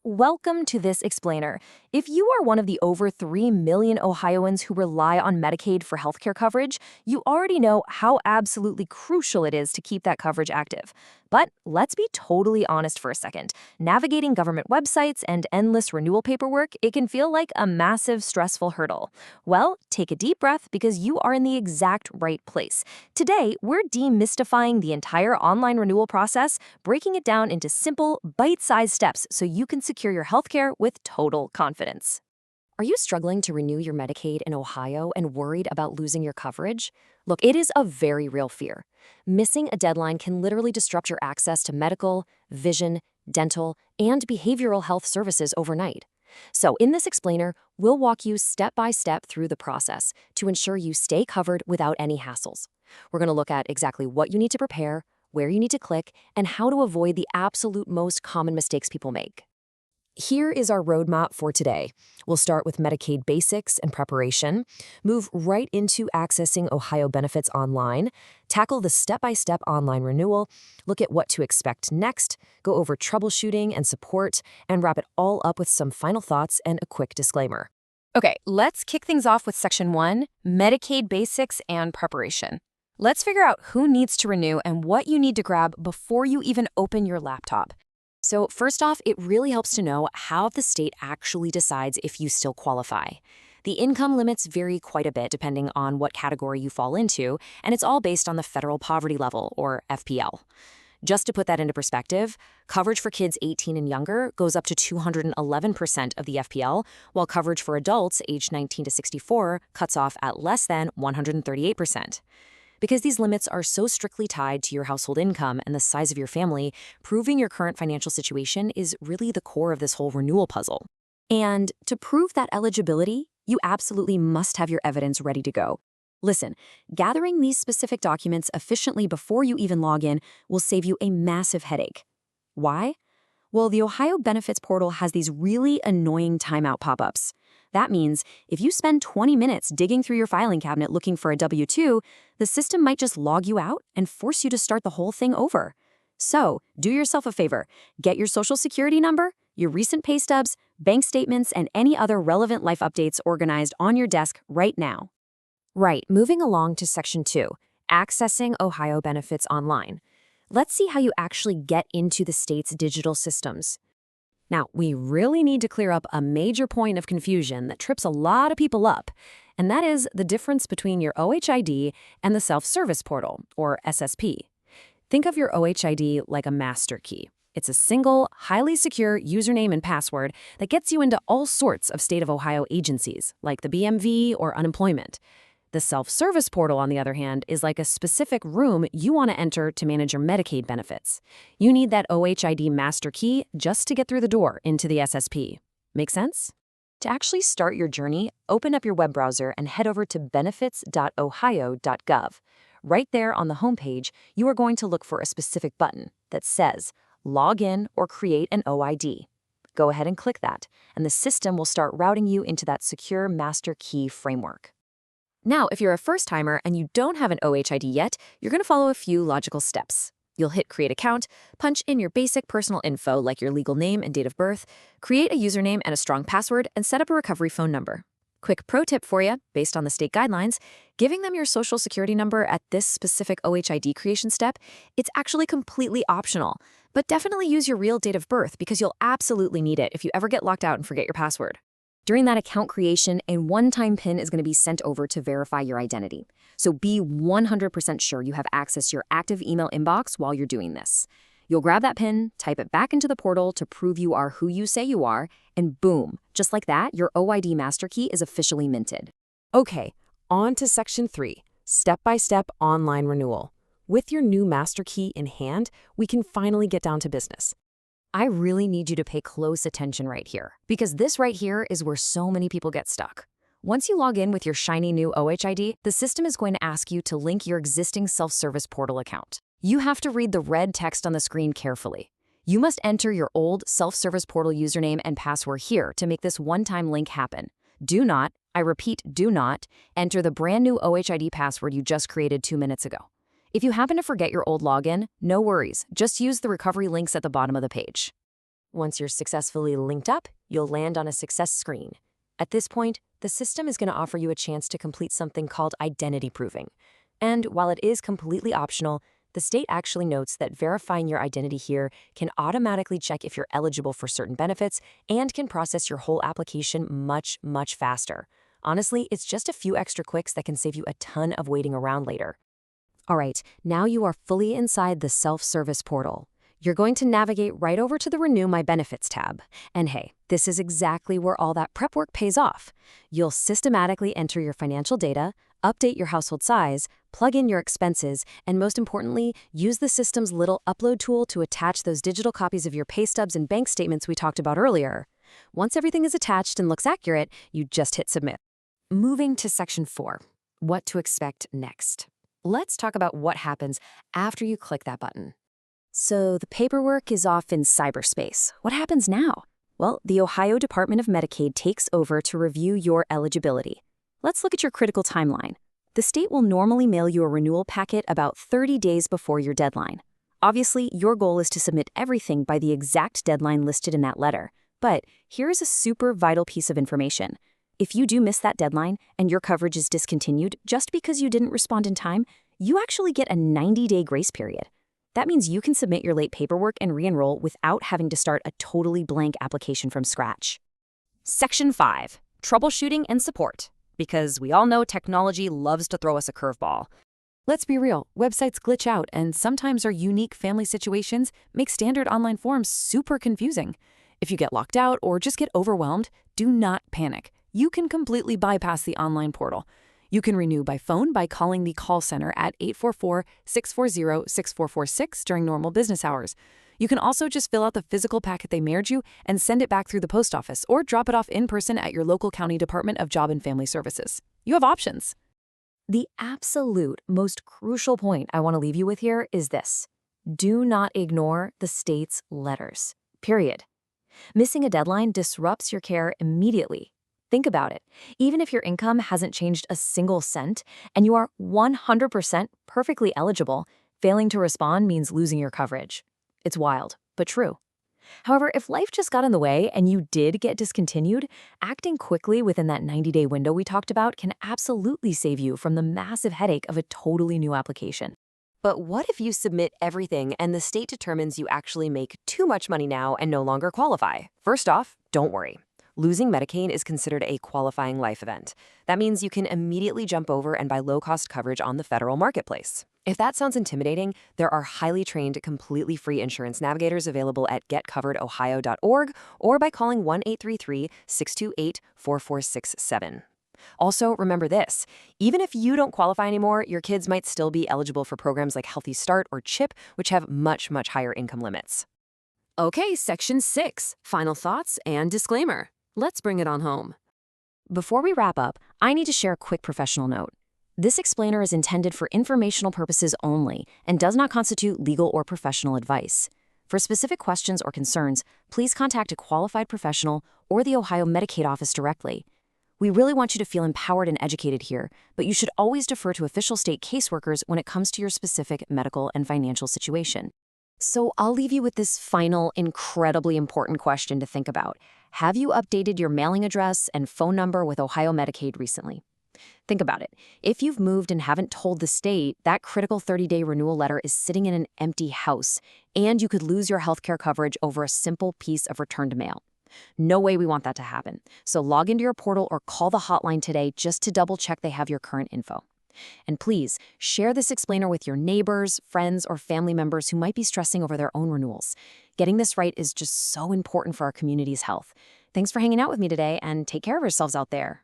Welcome to this explainer. If you are one of the over 3 million Ohioans who rely on Medicaid for healthcare coverage, you already know how absolutely crucial it is to keep that coverage active. But let's be totally honest for a second. Navigating government websites and endless renewal paperwork, it can feel like a massive, stressful hurdle. Well, take a deep breath because you are in the exact right place. Today, we're demystifying the entire online renewal process, breaking it down into simple, bite-sized steps so you can secure your healthcare with total confidence. Are you struggling to renew your Medicaid in Ohio and worried about losing your coverage? Look, it is a very real fear. Missing a deadline can literally disrupt your access to medical, vision, dental, and behavioral health services overnight. So in this explainer, we'll walk you step by step through the process to ensure you stay covered without any hassles. We're going to look at exactly what you need to prepare, where you need to click, and how to avoid the absolute most common mistakes people make. Here is our roadmap for today. We'll start with Medicaid basics and preparation, move right into accessing Ohio benefits online, tackle the step-by-step online renewal, look at what to expect next, go over troubleshooting and support, and wrap it all up with some final thoughts and a quick disclaimer. Okay, let's kick things off with Section 1, Medicaid basics and preparation. Let's figure out who needs to renew and what you need to grab before you even open your laptop. So first off, it really helps to know how the state actually decides if you still qualify. The income limits vary quite a bit depending on what category you fall into, and it's all based on the federal poverty level, or FPL. Just to put that into perspective, coverage for kids 18 and younger goes up to 211% of the FPL, while coverage for adults aged 19 to 64 cuts off at less than 138%. Because these limits are so strictly tied to your household income and the size of your family, proving your current financial situation is really the core of this whole renewal puzzle. And to prove that eligibility, you absolutely must have your evidence ready to go. Listen, gathering these specific documents efficiently before you even log in will save you a massive headache. Why? Well, the Ohio Benefits portal has these really annoying timeout pop-ups. That means if you spend 20 minutes digging through your filing cabinet looking for a W-2, the system might just log you out and force you to start the whole thing over. So, do yourself a favor. Get your Social Security number, your recent pay stubs, bank statements, and any other relevant life updates organized on your desk right now. Right, moving along to Section 2, Accessing Ohio Benefits Online. Let's see how you actually get into the state's digital systems. Now, we really need to clear up a major point of confusion that trips a lot of people up, and that is the difference between your OHID and the self-service portal, or SSP. Think of your OHID like a master key. It's a single, highly secure username and password that gets you into all sorts of state of Ohio agencies, like the BMV or unemployment. The self-service portal, on the other hand, is like a specific room you want to enter to manage your Medicaid benefits. You need that OHID master key just to get through the door into the SSP. Make sense? To actually start your journey, open up your web browser and head over to benefits.ohio.gov. Right there on the homepage, you are going to look for a specific button that says Log in or create an OID. Go ahead and click that, and the system will start routing you into that secure master key framework. Now, if you're a first-timer and you don't have an OHID yet, you're going to follow a few logical steps. You'll hit Create Account, punch in your basic personal info like your legal name and date of birth, create a username and a strong password, and set up a recovery phone number. Quick pro tip for you, based on the state guidelines, giving them your Social Security number at this specific OHID creation step, it's actually completely optional. But definitely use your real date of birth because you'll absolutely need it if you ever get locked out and forget your password. During that account creation, a one-time PIN is going to be sent over to verify your identity. So be 100% sure you have access to your active email inbox while you're doing this. You'll grab that PIN, type it back into the portal to prove you are who you say you are, and boom, just like that, your OID master key is officially minted. Okay, on to Section 3, Step-by-Step Online Renewal. With your new master key in hand, we can finally get down to business. I really need you to pay close attention right here, because this right here is where so many people get stuck. Once you log in with your shiny new OHID, the system is going to ask you to link your existing self-service portal account. You have to read the red text on the screen carefully. You must enter your old self-service portal username and password here to make this one-time link happen. Do not, I repeat, do not, enter the brand new OHID password you just created 2 minutes ago. If you happen to forget your old login, no worries, just use the recovery links at the bottom of the page. Once you're successfully linked up, you'll land on a success screen. At this point, the system is going to offer you a chance to complete something called identity proving. And while it is completely optional, the state actually notes that verifying your identity here can automatically check if you're eligible for certain benefits and can process your whole application much, much faster. Honestly, it's just a few extra clicks that can save you a ton of waiting around later. All right, now you are fully inside the self-service portal. You're going to navigate right over to the Renew My Benefits tab. And hey, this is exactly where all that prep work pays off. You'll systematically enter your financial data, update your household size, plug in your expenses, and most importantly, use the system's little upload tool to attach those digital copies of your pay stubs and bank statements we talked about earlier. Once everything is attached and looks accurate, you just hit submit. Moving to Section 4, what to expect next. Let's talk about what happens after you click that button. So the paperwork is off in cyberspace. What happens now? Well, the Ohio Department of Medicaid takes over to review your eligibility. Let's look at your critical timeline. The state will normally mail you a renewal packet about 30 days before your deadline. Obviously, your goal is to submit everything by the exact deadline listed in that letter. But here's a super vital piece of information. If you do miss that deadline and your coverage is discontinued just because you didn't respond in time, you actually get a 90-day grace period. That means you can submit your late paperwork and re-enroll without having to start a totally blank application from scratch. Section 5, troubleshooting and support. Because we all know technology loves to throw us a curveball. Let's be real, websites glitch out, and sometimes our unique family situations make standard online forms super confusing. If you get locked out or just get overwhelmed, do not panic. You can completely bypass the online portal. You can renew by phone by calling the call center at 844-640-6446 during normal business hours. You can also just fill out the physical packet they mailed you and send it back through the post office or drop it off in person at your local county Department of Job and Family Services. You have options. The absolute most crucial point I want to leave you with here is this. Do not ignore the state's letters. Period. Missing a deadline disrupts your care immediately. Think about it. Even if your income hasn't changed a single cent and you are 100% perfectly eligible, failing to respond means losing your coverage. It's wild, but true. However, if life just got in the way and you did get discontinued, acting quickly within that 90-day window we talked about can absolutely save you from the massive headache of a totally new application. But what if you submit everything and the state determines you actually make too much money now and no longer qualify? First off, don't worry. Losing Medicaid is considered a qualifying life event. That means you can immediately jump over and buy low-cost coverage on the federal marketplace. If that sounds intimidating, there are highly trained, completely free insurance navigators available at getcoveredohio.org or by calling 1-833-628-4467. Also, remember this, even if you don't qualify anymore, your kids might still be eligible for programs like Healthy Start or CHIP, which have much, much higher income limits. Okay, Section 6, final thoughts and disclaimer. Let's bring it on home. Before we wrap up, I need to share a quick professional note. This explainer is intended for informational purposes only and does not constitute legal or professional advice. For specific questions or concerns, please contact a qualified professional or the Ohio Medicaid office directly. We really want you to feel empowered and educated here, but you should always defer to official state caseworkers when it comes to your specific medical and financial situation. So I'll leave you with this final, incredibly important question to think about. Have you updated your mailing address and phone number with Ohio Medicaid recently? Think about it. If you've moved and haven't told the state, that critical 30-day renewal letter is sitting in an empty house, and you could lose your healthcare coverage over a simple piece of returned mail. No way we want that to happen. So log into your portal or call the hotline today just to double-check they have your current info. And please, share this explainer with your neighbors, friends, or family members who might be stressing over their own renewals. Getting this right is just so important for our community's health. Thanks for hanging out with me today, and take care of yourselves out there.